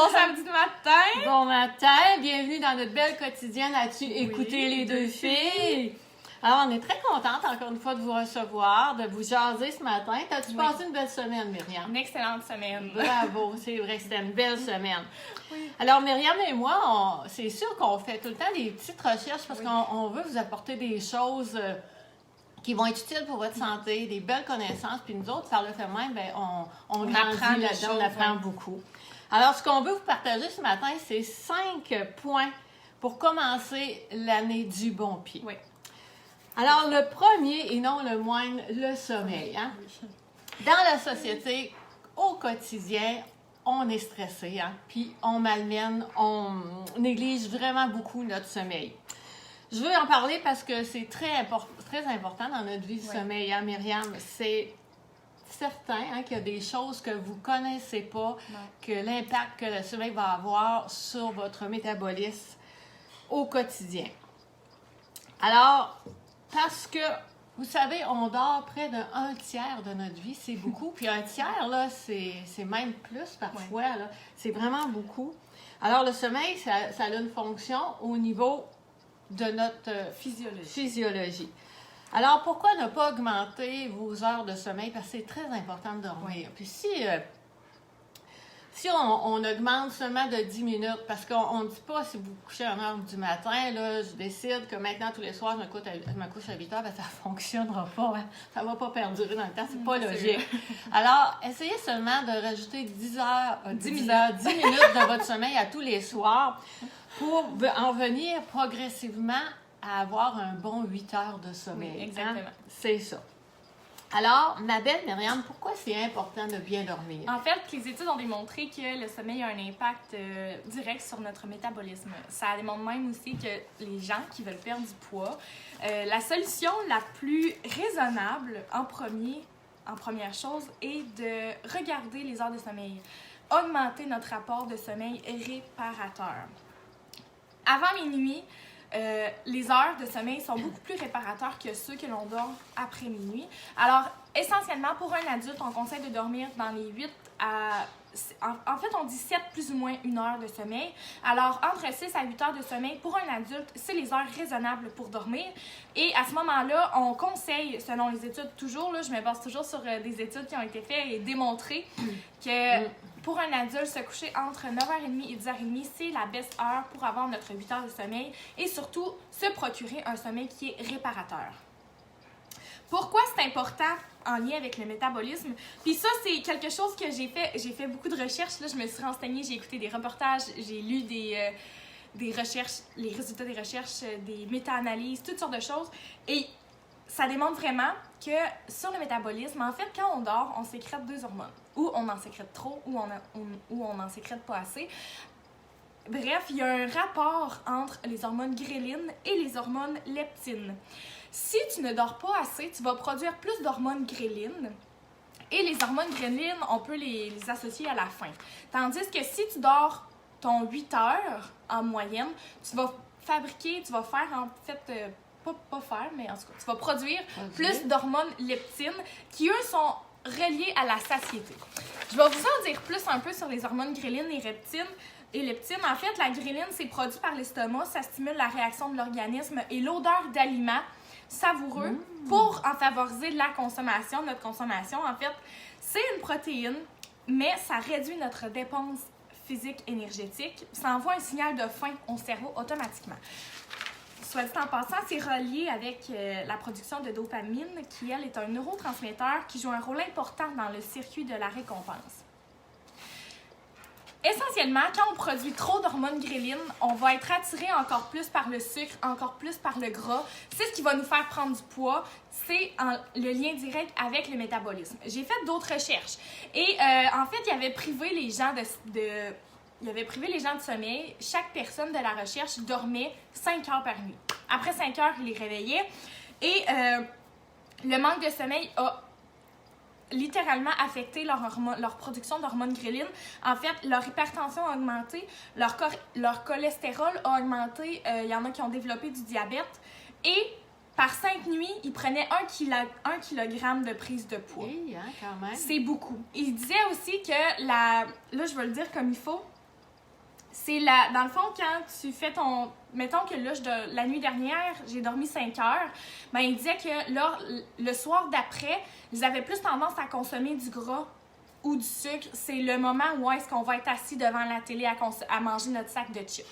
Bon samedi matin! Bon matin, bienvenue dans notre belle quotidienne. As-tu écouté les deux filles? Alors, on est très contente encore une fois de vous recevoir, de vous jaser ce matin. T'as-tu passé une belle semaine, Myriam? Une excellente semaine. Bravo, c'est vrai que c'était une belle semaine. Oui. Alors, Myriam et moi, c'est sûr qu'on fait tout le temps des petites recherches parce qu'on veut vous apporter des choses qui vont être utiles pour votre santé, des belles connaissances. Puis nous autres, par le fait même, bien, on grandit là-dedans, on apprend beaucoup. Alors, ce qu'on veut vous partager ce matin, c'est 5 points pour commencer l'année du bon pied. Oui. Alors, le premier et non le moindre, le sommeil. Hein? Dans la société, au quotidien, on est stressé, hein? Puis on malmène, on néglige vraiment beaucoup notre sommeil. Je veux en parler parce que c'est très important dans notre vie, le sommeil, hein, Myriam? C'est certain hein, qu'il y a des choses que vous ne connaissez pas, que l'impact que le sommeil va avoir sur votre métabolisme au quotidien. Alors, parce que, vous savez, on dort près d'un tiers de notre vie, c'est beaucoup. Puis un tiers, là, c'est même plus parfois, là. C'est vraiment beaucoup. Alors, le sommeil, ça a une fonction au niveau de notre physiologie. Alors, pourquoi ne pas augmenter vos heures de sommeil? Parce que c'est très important de dormir. Puis si on augmente seulement de 10 minutes, parce qu'on ne dit pas si vous couchez à 1h du matin, là, je décide que maintenant, tous les soirs, je me couche à 8h, bien, ça ne fonctionnera pas. Hein? Ça ne va pas perdurer dans le temps, c'est pas logique. Alors, essayez seulement de rajouter 10 minutes de votre sommeil à tous les soirs pour en venir progressivement à avoir un bon 8 heures de sommeil. Oui, exactement. Hein? C'est ça. Alors, ma belle Myriam, pourquoi c'est important de bien dormir? En fait, les études ont démontré que le sommeil a un impact direct sur notre métabolisme. Ça démontre même aussi que les gens qui veulent perdre du poids, la solution la plus raisonnable en première chose est de regarder les heures de sommeil. Augmenter notre rapport de sommeil réparateur. Avant minuit, les heures de sommeil sont beaucoup plus réparateurs que ceux que l'on dort après minuit. Alors, essentiellement, pour un adulte, on conseille de dormir dans les 8 à... En fait, on dit 7 plus ou moins 1 heure de sommeil. Alors, entre 6 à 8 heures de sommeil, pour un adulte, c'est les heures raisonnables pour dormir. Et à ce moment-là, on conseille, selon les études, toujours, là, je me base toujours sur des études qui ont été faites et démontrées, que pour un adulte, se coucher entre 9h30 et 10h30, c'est la best heure pour avoir notre 8 heures de sommeil et surtout se procurer un sommeil qui est réparateur. Pourquoi c'est important en lien avec le métabolisme? Puis ça, c'est quelque chose que j'ai fait. J'ai fait beaucoup de recherches. Là, je me suis renseignée, j'ai écouté des reportages, j'ai lu des recherches, les résultats des recherches, des méta-analyses, toutes sortes de choses. Et ça démontre vraiment que sur le métabolisme, en fait, quand on dort, on sécrète 2 hormones. Ou on en sécrète trop, ou on n'en sécrète pas assez. Bref, il y a un rapport entre les hormones ghrelines et les hormones leptines. Si tu ne dors pas assez, tu vas produire plus d'hormones ghrelines. Et les hormones ghrelines, on peut les associer à la faim. Tandis que si tu dors ton 8 heures en moyenne, tu vas faire en fait... Pas faire, mais en tout cas, tu vas produire plus d'hormones leptines qui, eux, sont reliées à la satiété. Je vais vous en dire plus un peu sur les hormones ghrelines et leptines. En fait, la ghréline, c'est produit par l'estomac, ça stimule la réaction de l'organisme et l'odeur d'aliments savoureux pour en favoriser notre consommation. En fait, c'est une protéine, mais ça réduit notre dépense physique énergétique. Ça envoie un signal de faim au cerveau automatiquement. Soit dit en passant, c'est relié avec la production de dopamine, qui, elle, est un neurotransmetteur qui joue un rôle important dans le circuit de la récompense. Essentiellement, quand on produit trop d'hormones ghrelines, on va être attiré encore plus par le sucre, encore plus par le gras. C'est ce qui va nous faire prendre du poids. C'est le lien direct avec le métabolisme. J'ai fait d'autres recherches. Et en fait, il avait privé les gens de sommeil. Chaque personne de la recherche dormait 5 heures par nuit. Après 5 heures, il les réveillait. Et le manque de sommeil a littéralement affecté leur production d'hormones ghrelines. En fait, leur hypertension a augmenté, leur cholestérol a augmenté. Il y en a qui ont développé du diabète. Et par 5 nuits, ils prenaient 1 kg de prise de poids. Oui, hein, quand même. C'est beaucoup. Il disait aussi que là, je vais le dire comme il faut, Dans le fond, quand tu fais ton... Mettons que là, la nuit dernière, j'ai dormi 5 heures, ben il disait que là, le soir d'après, ils avaient plus tendance à consommer du gras ou du sucre. C'est le moment où est-ce qu'on va être assis devant la télé à manger notre sac de chips.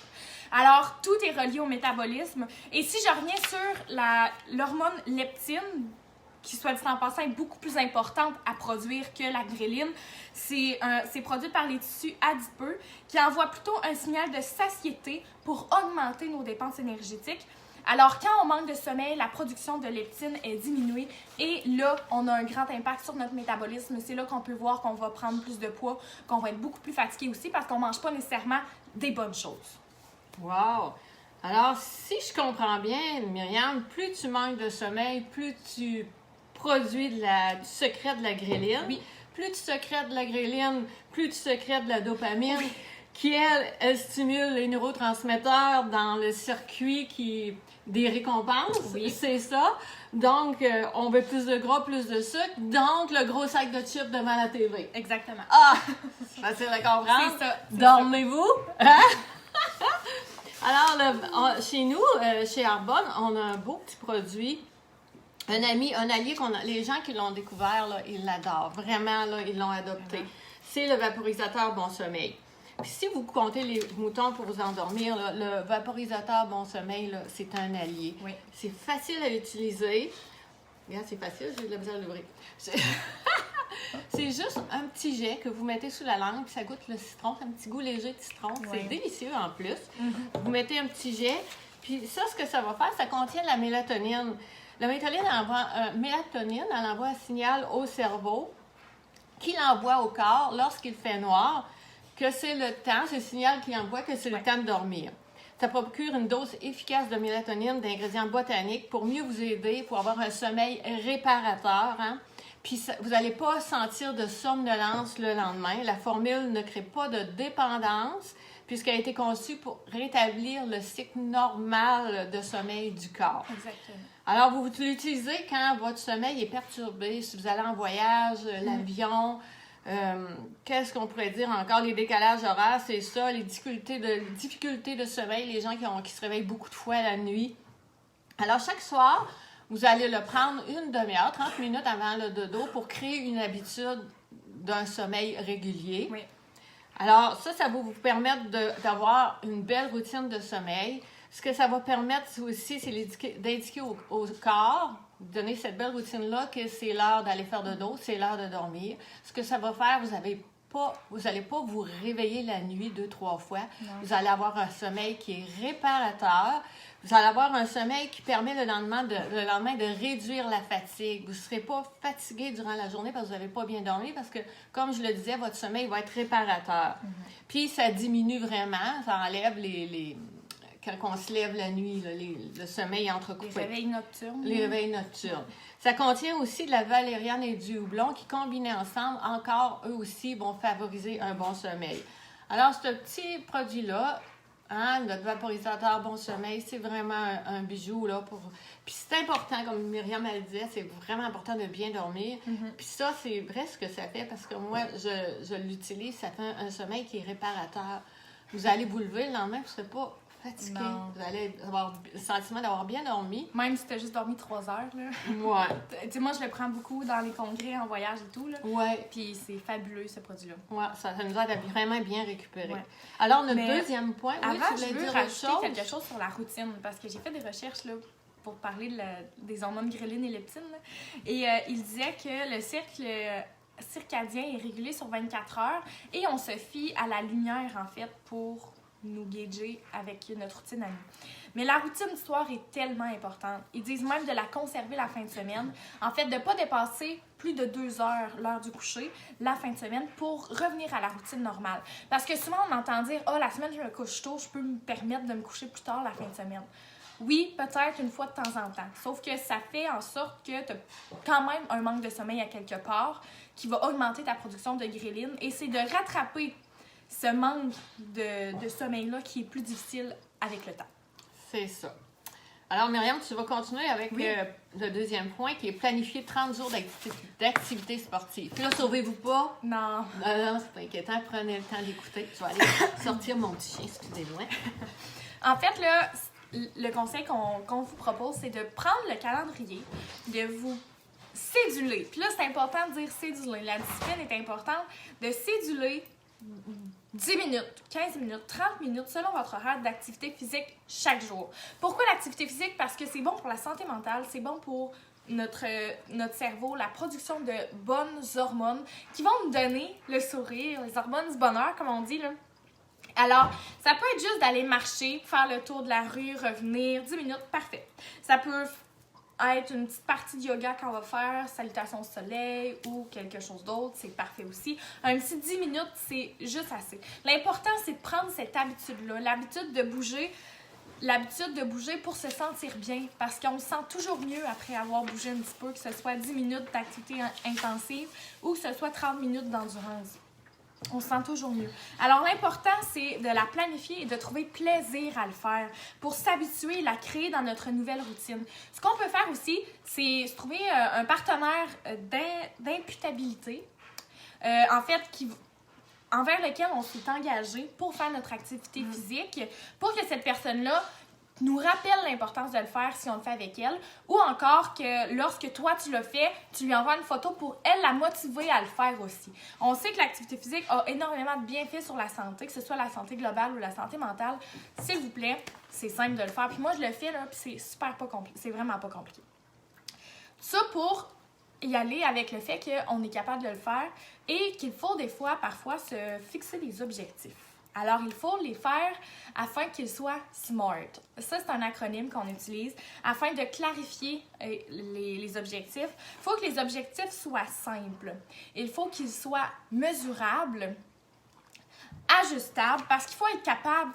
Alors, tout est relié au métabolisme. Et si je reviens sur l'hormone leptine, qui, soit dit en passant, est beaucoup plus importante à produire que la gréline. C'est produit par les tissus adipeux qui envoient plutôt un signal de satiété pour augmenter nos dépenses énergétiques. Alors, quand on manque de sommeil, la production de leptine est diminuée et là, on a un grand impact sur notre métabolisme. C'est là qu'on peut voir qu'on va prendre plus de poids, qu'on va être beaucoup plus fatigué aussi parce qu'on ne mange pas nécessairement des bonnes choses. Wow! Alors, si je comprends bien, Myriam, plus tu manques de sommeil, plus tu produit du secret de la gréline. Oui. Plus tu secrètes de la gréline, plus tu secrètes de la dopamine, oui. qui, elle stimule les neurotransmetteurs dans le circuit des récompenses. Oui. C'est ça. Donc, on veut plus de gras, plus de sucre. Donc, le gros sac de chips devant la TV. Exactement. Ah! C'est facile à comprendre. C'est ça. Dormez-vous? Hein? Alors, chez nous, chez Arbonne, on a un beau petit produit. Un allié les gens qui l'ont découvert, là, ils l'adorent. Vraiment, là, ils l'ont adopté. C'est le vaporisateur Bon Sommeil. Puis si vous comptez les moutons pour vous endormir, là, le vaporisateur Bon Sommeil, là, c'est un allié. Oui. C'est facile à utiliser. Regarde, c'est facile, j'ai de la misère à l'ouvrir. C'est juste un petit jet que vous mettez sous la langue, puis ça goûte le citron, un petit goût léger de citron. Oui. C'est délicieux en plus. Mm-hmm. Vous mettez un petit jet, puis ça, ce que ça va faire, ça contient de la mélatonine. La mélatonine, elle envoie un signal au cerveau qui l'envoie au corps lorsqu'il fait noir, que c'est le temps, c'est le signal qui envoie que c'est le temps de dormir. Ça procure une dose efficace de mélatonine, d'ingrédients botaniques pour mieux vous aider, pour avoir un sommeil réparateur. Hein? Puis vous n'allez pas sentir de somnolence le lendemain. La formule ne crée pas de dépendance puisqu'elle a été conçue pour rétablir le cycle normal de sommeil du corps. Exactement. Alors, vous l'utilisez quand votre sommeil est perturbé, si vous allez en voyage, l'avion, qu'est-ce qu'on pourrait dire encore? Les décalages horaires, c'est ça, les difficultés de sommeil, les gens qui se réveillent beaucoup de fois la nuit. Alors, chaque soir, vous allez le prendre une demi-heure, 30 minutes avant le dodo pour créer une habitude d'un sommeil régulier. Oui. Alors, ça va vous permettre d'avoir une belle routine de sommeil. Ce que ça va permettre aussi, c'est d'indiquer au corps, donner cette belle routine-là, que c'est l'heure d'aller faire dodo, c'est l'heure de dormir. Ce que ça va faire, vous n'allez pas vous réveiller la nuit 2-3 fois. Non. Vous allez avoir un sommeil qui est réparateur. Vous allez avoir un sommeil qui permet le lendemain de réduire la fatigue. Vous ne serez pas fatigué durant la journée parce que vous n'avez pas bien dormi parce que, comme je le disais, votre sommeil va être réparateur. Mm-hmm. Puis, ça diminue vraiment, ça enlève quand on se lève la nuit, là, le sommeil entrecoupé. Les réveils nocturnes. Les réveils nocturnes. Ça contient aussi de la valériane et du houblon qui, combinés ensemble, encore, eux aussi, vont favoriser un bon sommeil. Alors, ce petit produit-là, notre vaporisateur Bon Sommeil, c'est vraiment un bijou, là, Puis c'est important, comme Myriam elle disait, c'est vraiment important de bien dormir. Mm-hmm. Puis ça, c'est vrai ce que ça fait, parce que moi, je l'utilise, ça fait un sommeil qui est réparateur. Vous allez vous lever le lendemain, vous ne serez pas fatigué. Non. Vous allez avoir le sentiment d'avoir bien dormi. Même si tu as juste dormi 3 heures. Là. Ouais. Tu sais, moi, je le prends beaucoup dans les congrès, en voyage et tout. Là. Ouais. Puis c'est fabuleux, ce produit-là. Ouais, ça nous aide à vraiment bien récupérer. Ouais. Alors, notre deuxième point, avant, je veux rajouter quelque chose sur la routine, parce que j'ai fait des recherches là, pour parler des hormones ghrelines et leptine. Là. Et il disait que le cycle circadien est régulé sur 24 heures et on se fie à la lumière, en fait, pour nous gager avec notre routine à nous. Mais la routine du soir est tellement importante. Ils disent même de la conserver la fin de semaine. En fait, de ne pas dépasser plus de 2 heures l'heure du coucher la fin de semaine pour revenir à la routine normale. Parce que souvent, on entend dire « Ah, la semaine, je me couche tôt, je peux me permettre de me coucher plus tard la fin de semaine. » Oui, peut-être une fois de temps en temps. Sauf que ça fait en sorte que tu as quand même un manque de sommeil à quelque part qui va augmenter ta production de ghrelines. Et c'est de rattraper ce manque de sommeil-là qui est plus difficile avec le temps. C'est ça. Alors, Myriam, tu vas continuer avec Oui. le deuxième point qui est planifier 30 jours d'activité sportive. Puis là, sauvez-vous pas. Non. Non, c'est pas inquiétant. Prenez le temps d'écouter. Je vais aller sortir mon petit chien, excusez-moi. En fait, là, le conseil qu'on vous propose, c'est de prendre le calendrier, de vous céduler. Puis là, c'est important de dire céduler. La discipline est importante. De céduler 10 minutes, 15 minutes, 30 minutes selon votre horaire d'activité physique chaque jour. Pourquoi l'activité physique? Parce que c'est bon pour la santé mentale, c'est bon pour notre cerveau, la production de bonnes hormones qui vont nous donner le sourire, les hormones du bonheur, comme on dit, là. Alors, ça peut être juste d'aller marcher, faire le tour de la rue, revenir, 10 minutes, parfait. Ça peut être une petite partie de yoga qu'on va faire, salutation au soleil ou quelque chose d'autre, c'est parfait aussi. Un petit 10 minutes, c'est juste assez. L'important, c'est de prendre cette habitude-là, l'habitude de bouger pour se sentir bien, parce qu'on se sent toujours mieux après avoir bougé un petit peu, que ce soit 10 minutes d'activité intensive ou que ce soit 30 minutes d'endurance. On se sent toujours mieux. Alors, l'important, c'est de la planifier et de trouver plaisir à le faire pour s'habituer et la créer dans notre nouvelle routine. Ce qu'on peut faire aussi, c'est se trouver un partenaire d'imputabilité, en fait, envers lequel on s'est engagé pour faire notre activité physique, pour que cette personne-là nous rappelle l'importance de le faire si on le fait avec elle, ou encore que lorsque toi tu l'as fait, tu lui envoies une photo pour elle la motiver à le faire aussi. On sait que l'activité physique a énormément de bienfaits sur la santé, que ce soit la santé globale ou la santé mentale. S'il vous plaît, c'est simple de le faire. Puis moi je le fais là, puis c'est super pas compliqué, c'est vraiment pas compliqué. Ça pour y aller avec le fait qu'on est capable de le faire et qu'il faut parfois se fixer des objectifs. Alors, il faut les faire afin qu'ils soient SMART. Ça, c'est un acronyme qu'on utilise afin de clarifier les objectifs. Il faut que les objectifs soient simples. Il faut qu'ils soient mesurables, ajustables, parce qu'il faut être capable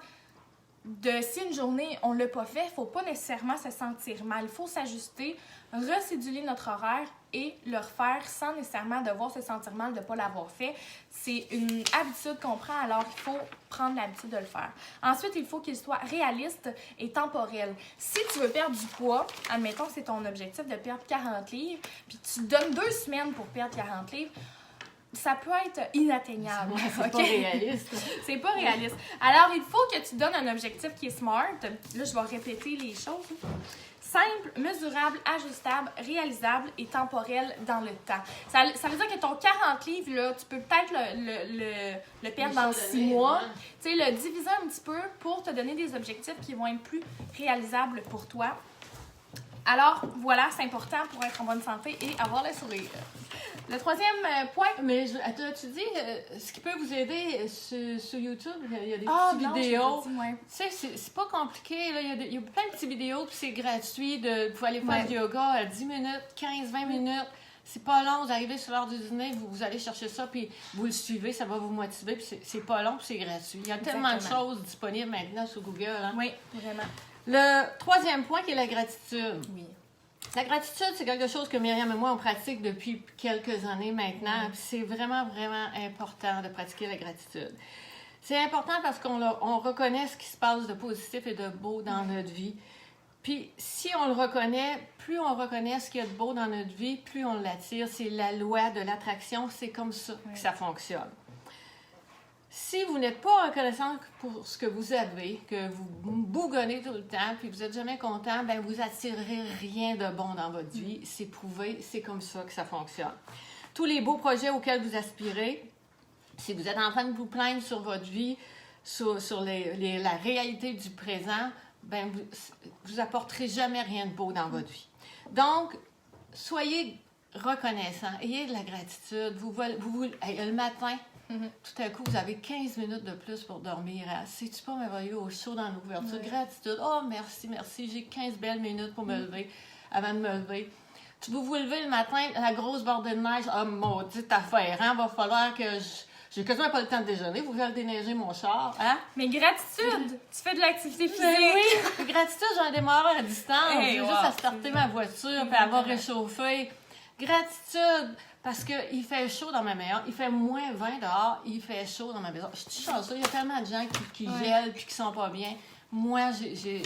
si une journée, on ne l'a pas fait, il ne faut pas nécessairement se sentir mal. Il faut s'ajuster, recéduler notre horaire et le refaire sans nécessairement devoir se sentir mal de ne pas l'avoir fait. C'est une habitude qu'on prend, alors il faut prendre l'habitude de le faire. Ensuite, il faut qu'il soit réaliste et temporel. Si tu veux perdre du poids, admettons que c'est ton objectif de perdre 40 livres, puis tu te donnes 2 semaines pour perdre 40 livres, ça peut être inatteignable. C'est pas réaliste. C'est pas réaliste. Alors, il faut que tu donnes un objectif qui est SMART. Là, je vais répéter les choses. Simple, mesurable, ajustable, réalisable et temporel dans le temps. Ça veut dire que ton 40 livres, là, tu peux peut-être le perdre dans 6 mois. Tu sais, le diviser un petit peu pour te donner des objectifs qui vont être plus réalisables pour toi. Alors, voilà, c'est important pour être en bonne santé et avoir le sourire. Le troisième point... Mais tu dis, ce qui peut vous aider sur YouTube, il y a des petites vidéos. Tu sais, c'est pas compliqué. Là. Il y a plein de petites vidéos, puis c'est gratuit. Vous pouvez aller faire du yoga à 10 minutes, 15, 20 minutes. C'est pas long, vous arrivez sur l'heure du dîner, vous allez chercher ça, puis vous le suivez, ça va vous motiver, puis c'est pas long, puis c'est gratuit. Il y a tellement de choses disponibles maintenant sur Google. Hein? Oui, vraiment. Le troisième point qui est la gratitude. Oui. La gratitude, c'est quelque chose que Myriam et moi, on pratique depuis quelques années maintenant. Puis c'est vraiment, vraiment important de pratiquer la gratitude. C'est important parce qu'on reconnaît ce qui se passe de positif et de beau dans notre vie. Puis si on le reconnaît, plus on reconnaît ce qu'il y a de beau dans notre vie, plus on l'attire. C'est la loi de l'attraction. C'est comme ça que ça fonctionne. Si vous n'êtes pas reconnaissant pour ce que vous avez, que vous bougonnez tout le temps, puis vous n'êtes jamais content, ben vous attirerez rien de bon dans votre vie. C'est prouvé, c'est comme ça que ça fonctionne. Tous les beaux projets auxquels vous aspirez, si vous êtes en train de vous plaindre sur votre vie, sur la réalité du présent, ben vous apporterez jamais rien de beau dans votre vie. Donc, soyez reconnaissants, ayez de la gratitude. Le matin, tout à coup, vous avez 15 minutes de plus pour dormir. C'est-tu pas merveilleux au chaud dans l'ouverture? Oui. Gratitude. Oh, merci. J'ai 15 belles minutes pour me lever, avant de me lever. Vous vous levez le matin, la grosse bordée de neige. Oh, maudite affaire, hein? Va falloir que j'ai quasiment pas le temps de déjeuner. Vous allez déneiger mon char, hein? Mais gratitude! Tu fais de l'activité physique! Oui! Gratitude, j'ai un démarreur à distance. J'ai juste à starter ma voiture puis avoir réchauffé. Gratitude! Parce qu'il fait chaud dans ma maison. Il fait moins 20 dehors. Il fait chaud dans ma maison. Je suis chanceuse. Il y a tellement de gens qui gèlent et qui sont pas bien. Moi, j'ai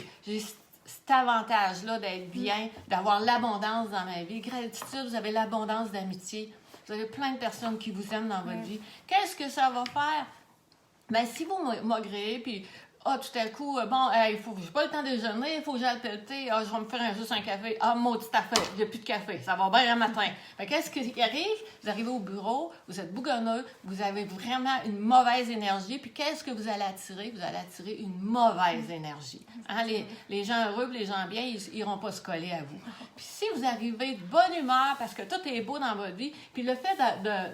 cet avantage-là d'être bien, d'avoir l'abondance dans ma vie. Gratitude, vous avez l'abondance d'amitié. Vous avez plein de personnes qui vous aiment dans votre vie. Qu'est-ce que ça va faire? Ben, si vous m'agréez, puis tout à coup, j'ai pas le temps de déjeuner, il faut que j'aille pelleter, je vais me faire juste un café. Maudit affaire, il n'y a plus de café, ça va bien le matin. Fait qu'est-ce qui arrive? Vous arrivez au bureau, vous êtes bougonneux, vous avez vraiment une mauvaise énergie, puis qu'est-ce que vous allez attirer? Vous allez attirer une mauvaise énergie. Hein, les gens heureux, les gens bien, ils n'iront pas se coller à vous. Puis si vous arrivez de bonne humeur, parce que tout est beau dans votre vie, puis le fait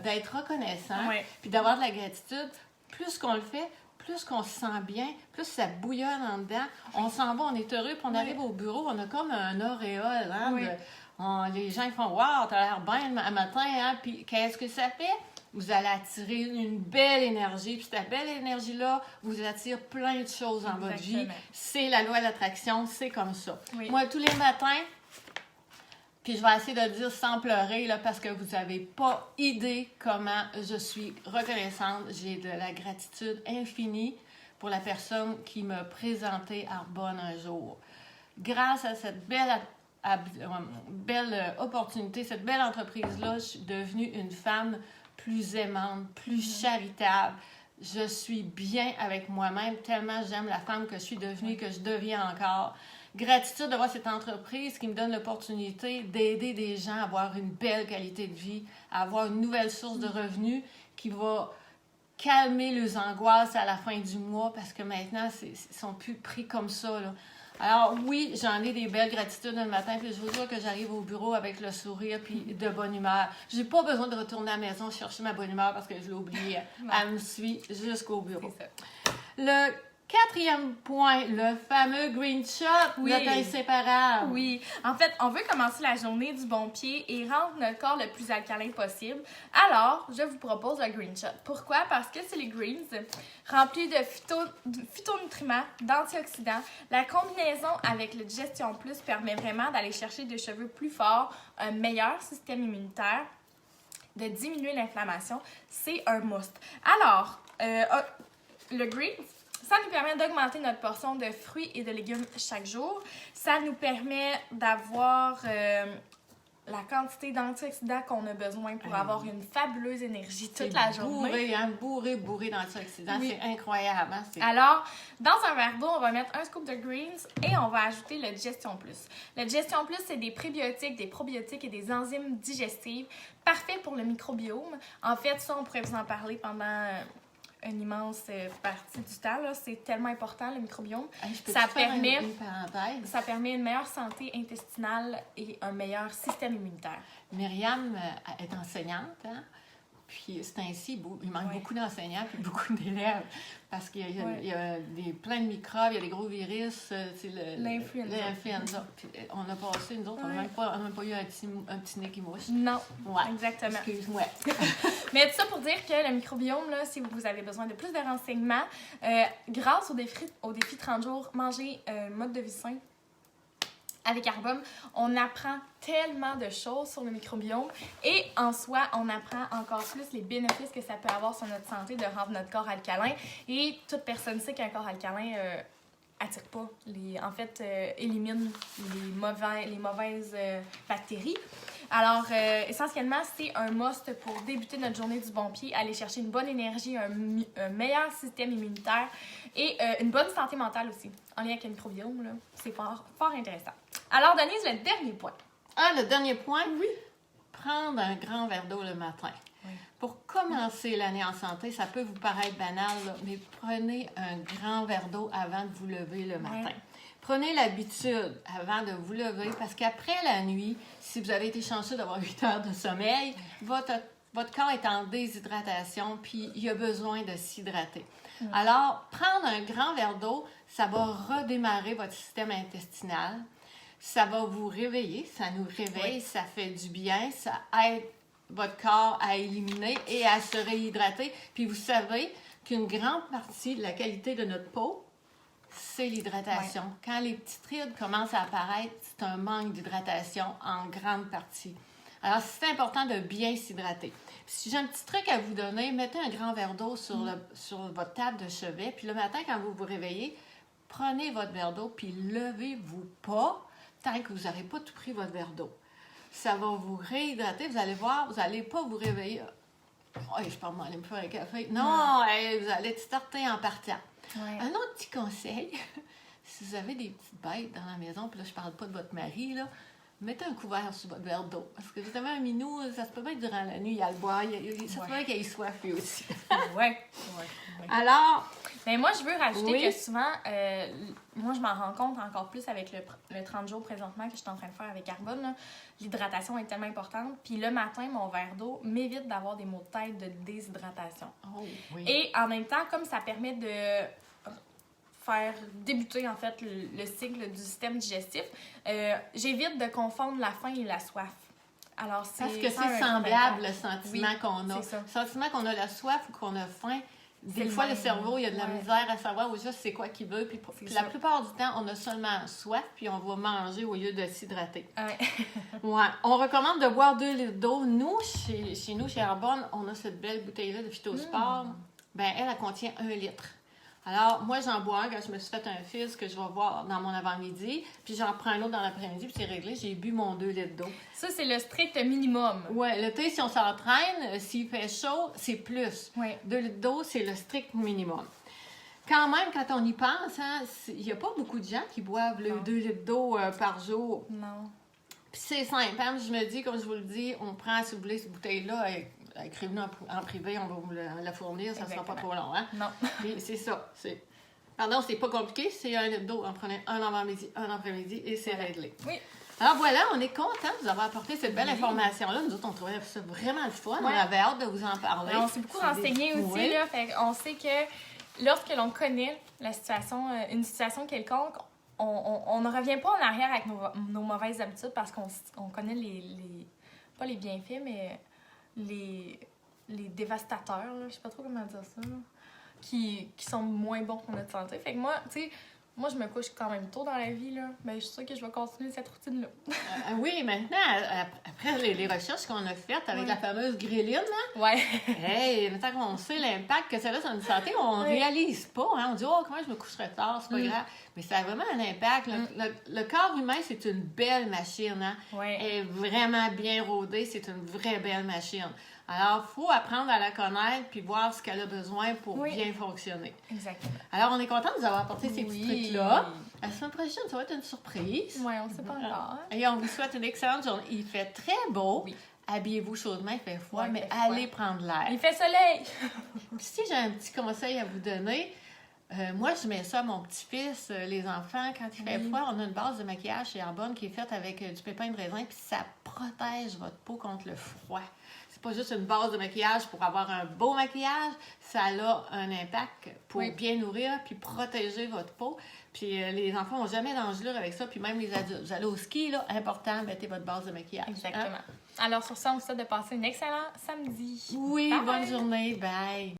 d'être reconnaissant, puis d'avoir de la gratitude, plus qu'on le fait, plus qu'on se sent bien, plus ça bouillonne en dedans, on s'en va, on est heureux, puis on arrive au bureau, on a comme un auréole, hein, les gens font « Wow, t'as l'air bien le matin, hein? » Puis qu'est-ce que ça fait? Vous allez attirer une belle énergie, puis cette belle énergie-là vous attire plein de choses dans votre vie. C'est la loi de l'attraction, c'est comme ça. Moi, tous les matins, puis je vais essayer de le dire sans pleurer, là, parce que vous n'avez pas idée comment je suis reconnaissante. J'ai de la gratitude infinie pour la personne qui m'a présenté Arbonne un jour. Grâce à cette belle opportunité, cette belle entreprise-là, je suis devenue une femme plus aimante, plus charitable. Je suis bien avec moi-même, tellement j'aime la femme que je suis devenue, que je deviens encore. Gratitude d'avoir cette entreprise qui me donne l'opportunité d'aider des gens à avoir une belle qualité de vie, à avoir une nouvelle source de revenus qui va calmer les angoisses à la fin du mois parce que maintenant, ils sont plus pris comme ça, là. Alors oui, j'en ai des belles gratitudes le matin, puis je vous jure que j'arrive au bureau avec le sourire puis de bonne humeur. J'ai pas besoin de retourner à la maison chercher ma bonne humeur parce que je l'ai oubliée. Elle me suit jusqu'au bureau. Le 4e point, le fameux green shot, notre inséparable. Oui, en fait, on veut commencer la journée du bon pied et rendre notre corps le plus alcalin possible. Alors, je vous propose le green shot. Pourquoi? Parce que c'est les greens remplis de phytonutriments, d'antioxydants. La combinaison avec le Digestion Plus permet vraiment d'aller chercher des cheveux plus forts, un meilleur système immunitaire, de diminuer l'inflammation. C'est un must. Alors, le greens, ça nous permet d'augmenter notre portion de fruits et de légumes chaque jour. Ça nous permet d'avoir la quantité d'antioxydants qu'on a besoin pour avoir une fabuleuse énergie toute la journée. Bourré d'antioxydants. C'est incroyable. Hein? Alors, dans un verre d'eau, on va mettre un scoop de greens et on va ajouter le Digestion Plus. Le Digestion Plus, c'est des prébiotiques, des probiotiques et des enzymes digestives parfaits pour le microbiome. En fait, ça, on pourrait vous en parler pendant une immense partie du temps. Là. C'est tellement important, le microbiome. Ça permet une meilleure santé intestinale et un meilleur système immunitaire. Myriam est enseignante, hein? Puis c'est ainsi, il manque beaucoup d'enseignants et beaucoup d'élèves parce qu'il y a plein de microbes, il y a des gros virus, c'est l'influenza. Puis on a passé, nous autres, on n'a même pas eu un petit nez qui mouche. Non, exactement. Excuse-moi. Mais tout ça pour dire que le microbiome, là, si vous avez besoin de plus de renseignements, grâce au défi 30 jours, manger un mode de vie sain, avec Arbonne, on apprend tellement de choses sur le microbiome et en soi, on apprend encore plus les bénéfices que ça peut avoir sur notre santé de rendre notre corps alcalin. Et toute personne sait qu'un corps alcalin attire pas, élimine les mauvaises bactéries. Alors, essentiellement, c'est un must pour débuter notre journée du bon pied, aller chercher une bonne énergie, un meilleur système immunitaire et une bonne santé mentale aussi, en lien avec le microbiome. Là, c'est fort intéressant. Alors, Denise, le dernier point. Le dernier point? Oui. Prendre un grand verre d'eau le matin. Oui. Pour commencer l'année en santé, ça peut vous paraître banal, là, mais prenez un grand verre d'eau avant de vous lever le matin. Oui. Prenez l'habitude avant de vous lever parce qu'après la nuit, si vous avez été chanceux d'avoir 8 heures de sommeil, votre corps est en déshydratation puis il a besoin de s'hydrater. Alors, prendre un grand verre d'eau, ça va redémarrer votre système intestinal. Ça va vous réveiller, ça nous réveille, ça fait du bien, ça aide votre corps à éliminer et à se réhydrater. Puis vous savez qu'une grande partie de la qualité de notre peau, c'est l'hydratation. Ouais. Quand les petites rides commencent à apparaître, c'est un manque d'hydratation en grande partie. Alors, c'est important de bien s'hydrater. Si j'ai un petit truc à vous donner, mettez un grand verre d'eau sur votre table de chevet. Puis le matin, quand vous vous réveillez, prenez votre verre d'eau, puis levez-vous pas tant que vous n'aurez pas tout pris votre verre d'eau. Ça va vous réhydrater, vous allez voir, vous n'allez pas vous réveiller. Oh, je peux aller me faire un café. Non, hey, vous allez starter en partant. Ouais. Un autre petit conseil, si vous avez des petites bêtes dans la maison, puis là, je parle pas de votre mari, là, mettez un couvert sur votre verre d'eau. Parce que justement, un minou, ça se peut bien que durant la nuit, il y a le boire, ça se peut bien qu'il ait soif lui aussi. Ouais. Alors, Mais moi, je veux rajouter Oui. que souvent, moi, je m'en rends compte encore plus avec le 30 jours présentement que je suis en train de faire avec Carbone. Là. L'hydratation est tellement importante. Puis le matin, mon verre d'eau m'évite d'avoir des maux de tête de déshydratation. oh, oui. Et en même temps, comme ça permet de faire débuter en fait le cycle du système digestif, j'évite de confondre la faim et la soif. Alors, Parce que ça a c'est un semblable impact. le sentiment Oui, qu'on a. c'est ça. Le sentiment qu'on a la soif ou qu'on a faim, C'est des le fois, le même. cerveau, il y a de la Ouais. misère à savoir au juste c'est quoi qu'il veut. Puis C'est la ça. plupart du temps, on a seulement soif, puis on va manger au lieu de s'hydrater. Ouais. Ouais. On recommande de boire 2 litres d'eau. Nous, chez nous, chez Arbonne, on a cette belle bouteille-là de Phytosport. Ben, elle contient 1 litre. Alors, moi, j'en bois un quand je me suis fait un fizz que je vais boire dans mon avant-midi, puis j'en prends un autre dans l'après-midi, puis c'est réglé, j'ai bu mon 2 litres d'eau. Ça, c'est le strict minimum. Ouais, le thé, si on s'entraîne, s'il fait chaud, c'est plus. Ouais. 2 litres d'eau, c'est le strict minimum. Quand même, quand on y pense, hein, il n'y a pas beaucoup de gens qui boivent le Non. 2 litres d'eau par jour. Non. Puis c'est simple, hein, je me dis, comme je vous le dis, on prend, si vous voulez, cette bouteille-là, écrivez-nous en privé, on va vous la fournir, ça ne sera pas trop long. Hein? Non. Puis c'est ça. Pardon, c'est pas compliqué, c'est 1 litre d'eau, on prenait un avant-midi, un après-midi, et c'est réglé. Oui. Alors voilà, on est content de vous avoir apporté cette belle information-là. Nous autres, on trouvait ça vraiment le fun. On Ouais. avait hâte de vous en parler. On s'est beaucoup renseigné aussi. Oui. Là, fait on sait que lorsque l'on connaît la situation, une situation quelconque, on ne revient pas en arrière avec nos mauvaises habitudes parce qu'on connaît pas les bienfaits, mais les dévastateurs, là, je sais pas trop comment dire ça, là, qui sont moins bons pour notre santé. Fait que moi, tu sais, moi, je me couche quand même tôt dans la vie, là. Mais je suis sûre que je vais continuer cette routine-là. Oui, maintenant, après les recherches qu'on a faites avec Oui. la fameuse gréline, là, Ouais. hey, maintenant qu'on sait l'impact que ça a sur notre santé, on Oui. réalise pas. Hein? On dit, oh, comment je me coucherai tard, c'est pas grave. Mais ça a vraiment un impact. Le corps humain, c'est une belle machine. Hein? Ouais. Elle est vraiment bien rodée, c'est une vraie belle machine. Alors, il faut apprendre à la connaître puis voir ce qu'elle a besoin pour Oui. bien fonctionner. Exactement. Alors, on est content de vous avoir apporté ces petits Oui. trucs-là. La semaine prochaine, ça va être une surprise. Ouais, on sait pas encore. Hein? Et on vous souhaite une excellente journée. Il fait très beau. Oui. Habillez-vous chaudement, il fait froid, Ouais, il mais fait froid. allez prendre l'air. Il fait soleil! Puis si j'ai un petit conseil à vous donner, moi, je mets ça à mon petit-fils, les enfants, quand il fait Oui. froid, on a une base de maquillage chez Arbonne qui est faite avec du pépin de raisin, puis ça protège votre peau contre le froid. C'est pas juste une base de maquillage pour avoir un beau maquillage, ça a un impact pour Oui. bien nourrir puis protéger votre peau. Puis les enfants n'ont jamais d'engelure avec ça, puis même les adultes. Vous allez au ski, là, important, mettez votre base de maquillage. Exactement. Hein? Alors, sur ça, on vous souhaite de passer un excellent samedi. Oui, Bye. bonne journée, bye!